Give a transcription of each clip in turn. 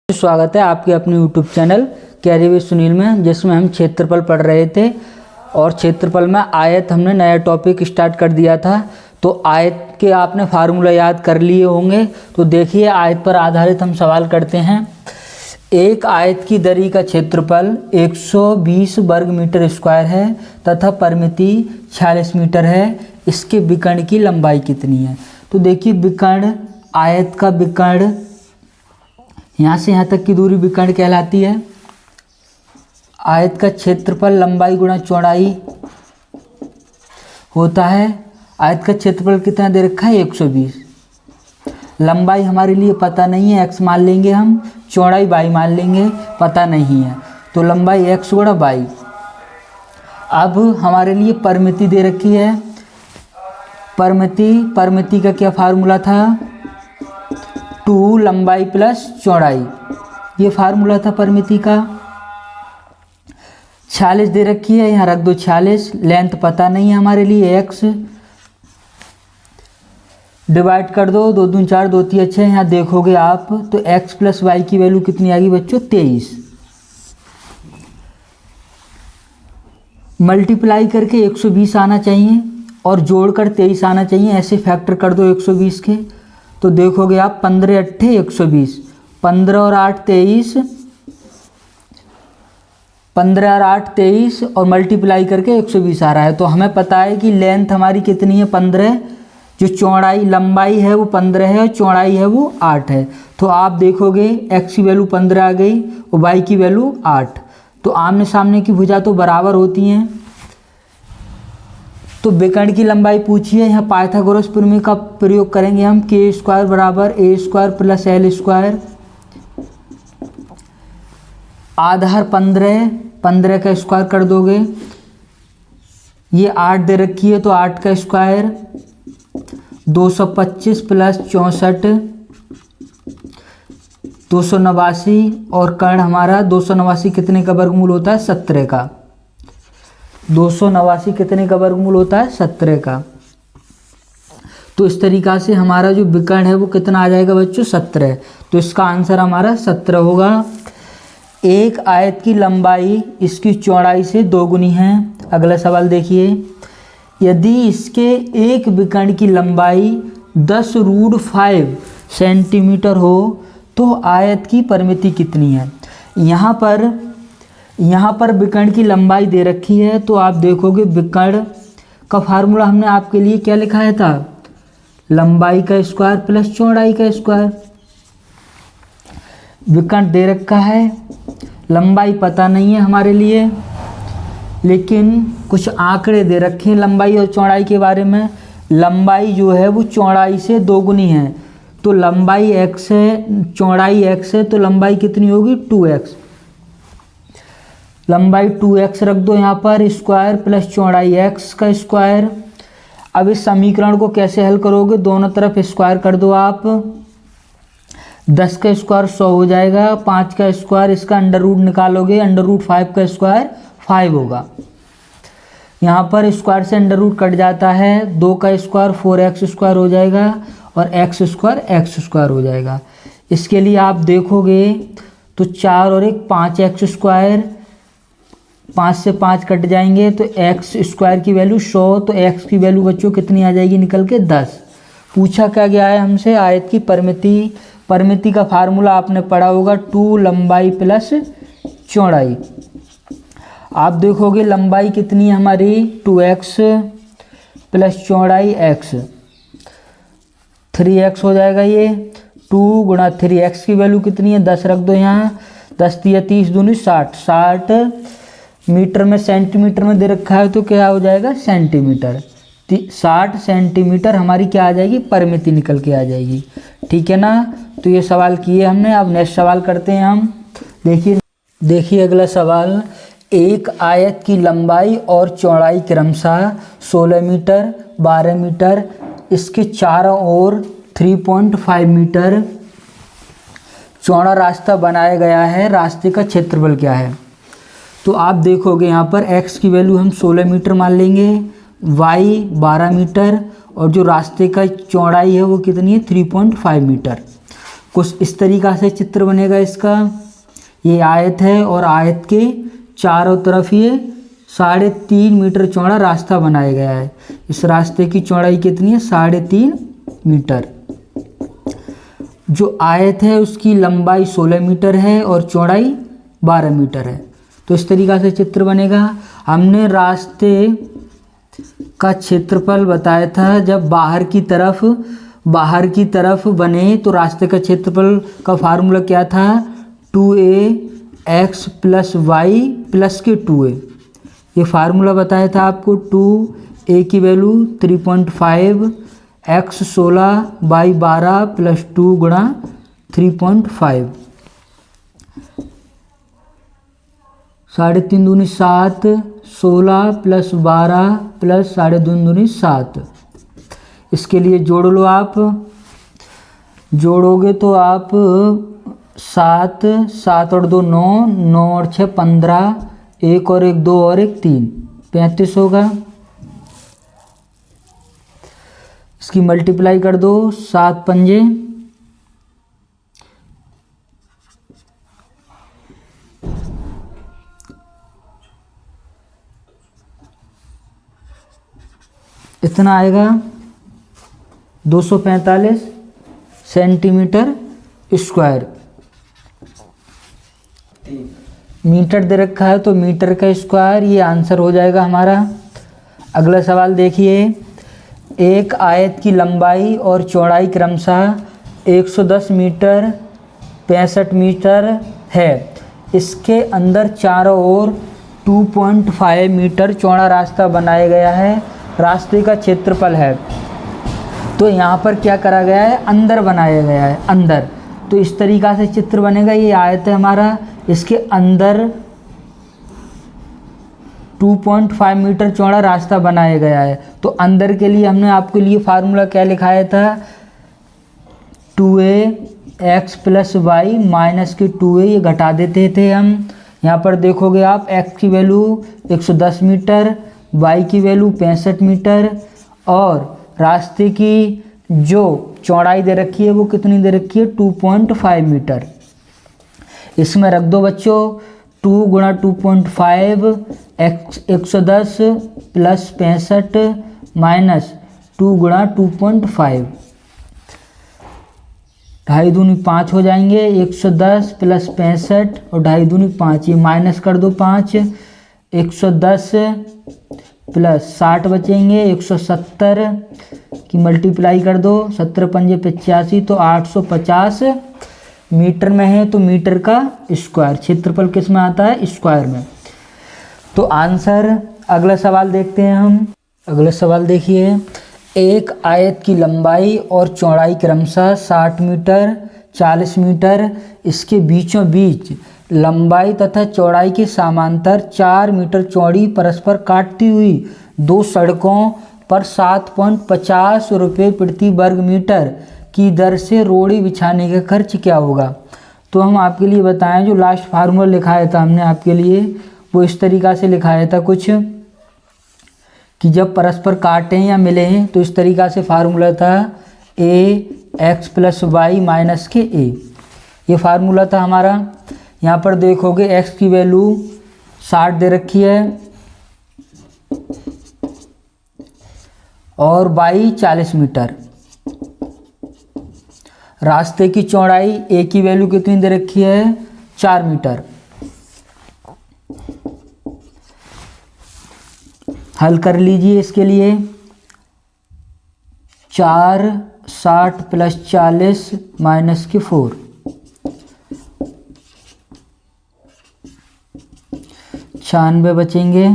स्वागत है आपके अपने YouTube channel carry with Sunil में, जिसमें हम क्षेत्रफल पढ़ रहे थे और क्षेत्रफल में आयत हमने नया टॉपिक स्टार्ट कर दिया था। तो आयत के आपने फार्मूला याद कर लिए होंगे। तो देखिए, आयत पर आधारित हम सवाल करते हैं। एक आयत की दरी का क्षेत्रफल 120 वर्ग मीटर स्क्वायर है तथा परिमिति 46 मीटर है। इसके विकर्ण की लंबाई कितनी है? तो देखिए, विकर्ण, आयत का विकर्ण, यहाँ से यहाँ तक की दूरी विकर्ण कहलाती है। आयत का क्षेत्रफल लंबाई गुणा चौड़ाई होता है। आयत का क्षेत्रफल कितना दे रखा है? 120। लंबाई हमारे लिए पता नहीं है, x मान लेंगे हम, चौड़ाई y मान लेंगे, पता नहीं है। तो लंबाई x गुणा y। अब हमारे लिए परिमिति दे रखी है। परिमिति का क्या फार्मूला था? 2 लंबाई प्लस चौड़ाई, ये फार्मूला था परिमिति का। 46 दे रखी है, यहाँ रख दो 46। लेंथ पता नहीं है हमारे लिए, x डिवाइड कर दो, 2 दूनी 4, 2 3 6। यहाँ देखोगे आप तो x प्लस वाई की वैल्यू कितनी आ गई बच्चों? 23। मल्टीप्लाई करके 120 आना चाहिए और जोड़कर 23 आना चाहिए। ऐसे फैक्टर कर दो 120 के, तो देखोगे आप 15 अट्ठे 120, 15 और 8 23, 15 और 8 23 और मल्टीप्लाई करके 120 आ रहा है। तो हमें पता है कि लेंथ हमारी कितनी है? 15। जो चौड़ाई, लंबाई है वो 15 है और चौड़ाई है वो 8 है। तो आप देखोगे x की वैल्यू 15 आ गई और y की वैल्यू 8। तो आमने सामने की भुजा तो बराबर होती हैं। तो विकर्ण की लंबाई पूछिए। यहाँ पाइथागोरस प्रमेय का प्रयोग करेंगे हम। के स्क्वायर बराबर ए स्क्वायर प्लस एल स्क्वायर। आधार 15 का स्क्वायर कर दोगे। ये 8 दे रखी है तो 8 का स्क्वायर 225 प्लस 64 289। और कर्ण हमारा 289 कितने का वर्गमूल होता है? 17 का। 289 कितने का वर्गमूल होता है? 17 का। तो इस तरीक़ा से हमारा जो विकर्ण है वो कितना आ जाएगा बच्चों? 17। तो इसका आंसर हमारा 17 होगा। एक आयत की लंबाई इसकी चौड़ाई से दोगुनी है। अगला सवाल देखिए, यदि इसके एक विकर्ण की लंबाई 10√5 सेंटीमीटर हो तो आयत की परिमिति कितनी है? यहाँ पर विकर्ण की लंबाई दे रखी है। तो आप देखोगे विकर्ण का फार्मूला हमने आपके लिए क्या लिखाया था? लंबाई का स्क्वायर प्लस चौड़ाई का स्क्वायर। विकर्ण दे रखा है, लंबाई पता नहीं है हमारे लिए, लेकिन कुछ आंकड़े दे रखे हैं लंबाई और चौड़ाई के बारे में। लंबाई जो है वो चौड़ाई से दोगुनी है। तो लंबाई x है, चौड़ाई x है, तो लंबाई कितनी होगी? 2x। लंबाई 2x रख दो यहाँ पर, स्क्वायर प्लस चौड़ाई x का स्क्वायर। अब इस समीकरण को कैसे हल करोगे? दोनों तरफ स्क्वायर कर दो आप। 10 का स्क्वायर 100 हो जाएगा, 5 का स्क्वायर, इसका अंडर रूट निकालोगे, √5 का स्क्वायर 5 होगा। यहाँ पर स्क्वायर से अंडर रूट कट जाता है, 2 का स्क्वायर 4x स्क्वायर हो जाएगा और x स्क्वायर हो जाएगा। इसके लिए आप देखोगे तो 4 और 1 5x स्क्वायर, 5 से 5 कट जाएंगे तो x स्क्वायर की वैल्यू 100। तो x की वैल्यू बच्चों कितनी आ जाएगी निकल के? 10। पूछा क्या गया है हमसे? आयत की परिमिति। परिमिति का फार्मूला आपने पढ़ा होगा, 2 लंबाई प्लस चौड़ाई। आप देखोगे लंबाई कितनी है हमारी? 2x प्लस चौड़ाई x, 3x हो जाएगा। ये 2 गुणा 3x की वैल्यू कितनी है? 10 रख दो यहाँ, 10 3 30 दूनी 60। 60 मीटर में सेंटीमीटर में दे रखा है तो क्या हो जाएगा? सेंटीमीटर। 60 सेंटीमीटर हमारी क्या आ जाएगी? परिमिति निकल के आ जाएगी। ठीक है ना? तो ये सवाल किए हमने। अब नेक्स्ट सवाल करते हैं हम। देखिए अगला सवाल, एक आयत की लंबाई और चौड़ाई क्रमशः 16 मीटर, 12 मीटर, इसके चारों ओर 3.5 मीटर चौड़ा रास्ता बनाया गया है। रास्ते का क्षेत्रफल क्या है? तो आप देखोगे यहाँ पर x की वैल्यू हम 16 मीटर मान लेंगे, y 12 मीटर और जो रास्ते का चौड़ाई है वो कितनी है? 3.5 मीटर। कुछ इस तरीक़ा से चित्र बनेगा इसका। ये आयत है और आयत के चारों तरफ ये 3.5 मीटर चौड़ा रास्ता बनाया गया है। इस रास्ते की चौड़ाई कितनी है? 3.5 मीटर। जो आयत है उसकी लंबाई 16 मीटर है और चौड़ाई 12 मीटर है। तो इस तरीक़ा से चित्र बनेगा। हमने रास्ते का क्षेत्रफल बताया था, जब बाहर की तरफ बने तो रास्ते का क्षेत्रफल का फार्मूला क्या था? 2ax + y + के 2a। ये फार्मूला बताया था आपको। 2a की वैल्यू 3.5, x 16, y 12 + 2 गुणा 3.5, 3.5 दूनी 7, 16 + 12 + 2.5 दूनी 7। इसके लिए जोड़ लो आप। जोड़ोगे तो आप 7 और 2 9, 9 और 6 15, 1 और 1 2 और 1 3, 35 होगा। इसकी मल्टीप्लाई कर दो। 7 पंजे इतना आएगा 245 सेंटीमीटर स्क्वायर। मीटर दे रखा है तो मीटर का स्क्वायर, ये आंसर हो जाएगा हमारा। अगला सवाल देखिए। एक आयत की लंबाई और चौड़ाई क्रमशः 110 मीटर 65 मीटर है। इसके अंदर चारों ओर 2.5 मीटर चौड़ा रास्ता बनाया गया है। रास्ते का क्षेत्रफल है। तो यहाँ पर क्या करा गया है? अंदर बनाया गया है, अंदर। तो इस तरीक़ा से चित्र बनेगा। ये आयत है हमारा, इसके अंदर 2.5 मीटर चौड़ा रास्ता बनाया गया है। तो अंदर के लिए हमने आपके लिए फार्मूला क्या लिखाया था? 2ax + y - के 2a, ये घटा देते थे हम। यहाँ पर देखोगे आप, x की वैल्यू 110 मीटर, y की वैल्यू 65 मीटर और रास्ते की जो चौड़ाई दे रखी है वो कितनी दे रखी है? 2.5 मीटर। इसमें रख दो बच्चों 2 गुणा 2.5, 110 + 65 - 2 गुणा 2.5, 2.5 दूनी 5 हो जाएंगे। 110 + 65 और 2.5 दूनी 5, ये माइनस कर दो 5। 110 + 60 बचेंगे, 170 की मल्टीप्लाई कर दो। 17 पंजे 85, तो 850 मीटर में है। तो मीटर का स्क्वायर, क्षेत्रफल किस में आता है? स्क्वायर में। तो आंसर। अगला सवाल देखते हैं हम। अगला सवाल देखिए। एक आयत की लंबाई और चौड़ाई क्रमशः 60 मीटर 40 मीटर। इसके बीचों बीच लंबाई तथा चौड़ाई के समांतर 4 मीटर चौड़ी परस्पर काटती हुई दो सड़कों पर 7.50 रुपये प्रति वर्ग मीटर की दर से रोड़ी बिछाने का खर्च क्या होगा? तो हम आपके लिए बताएं, जो लास्ट फार्मूला लिखाया था हमने आपके लिए, वो इस तरीक़ा से लिखाया था कुछ, कि जब परस्पर काटें या मिलें तो इस तरीक़ा से फार्मूला था ax + y - के a। ये फार्मूला था हमारा। यहाँ पर देखोगे x की वैल्यू 60 दे रखी है और y 40 मीटर। रास्ते की चौड़ाई a की वैल्यू कितनी दे रखी है? 4 मीटर। हल कर लीजिए इसके लिए। 4 60 + 40 - के 4, 96 बचेंगे।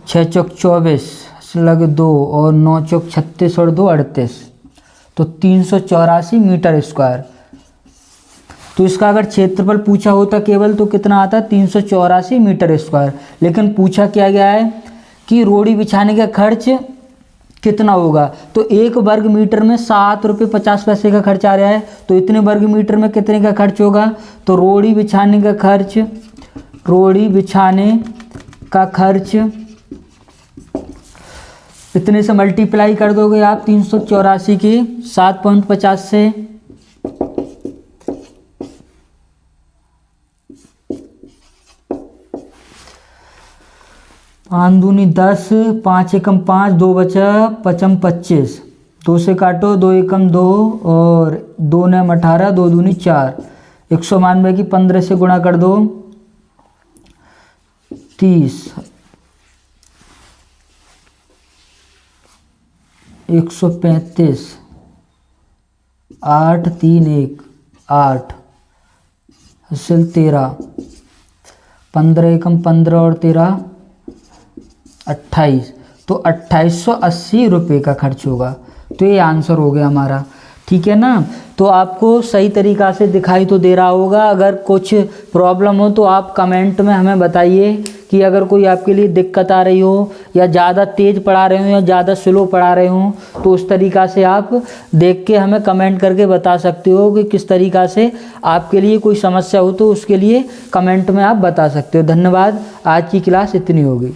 6 चौक 24 लग 2 और 9 चौक 36 और 2 38, तो 384 मीटर स्क्वायर। तो इसका अगर क्षेत्रफल पूछा होता केवल तो कितना आता? 384 मीटर स्क्वायर। लेकिन पूछा क्या गया है कि रोड़ी बिछाने का खर्च कितना होगा। तो 1 वर्ग मीटर में 7 रुपये 50 पैसे का खर्च आ रहा है। तो इतने वर्ग मीटर में कितने का खर्च होगा? तो रोड़ी बिछाने का खर्च इतने से मल्टीप्लाई कर दोगे आप 384 की 7.50 से, 5 दूनी 10, 5 एकम 5, 2 बचा, 5 25, 2 से काटो, 2 एकम 2 और 2 नम 18, 2 दूनी 4, 192 की 15 से गुणा कर दो, 30, 135, 8 3 1 8, हासिल 13, 15 एकम 15 और 13 28, तो 2880 रुपये का खर्च होगा। तो ये आंसर हो गया हमारा, ठीक है ना। तो आपको सही तरीक़ा से दिखाई तो दे रहा होगा। अगर कुछ प्रॉब्लम हो तो आप कमेंट में हमें बताइए कि अगर कोई आपके लिए दिक्कत आ रही हो या ज़्यादा तेज़ पढ़ा रहे हो या ज़्यादा स्लो पढ़ा रहे हो, तो उस तरीक़ा से आप देख के हमें कमेंट करके बता सकते हो कि किस तरीक़ा से आपके लिए कोई समस्या हो, तो उसके लिए कमेंट में आप बता सकते हो। धन्यवाद, आज की क्लास इतनी होगी।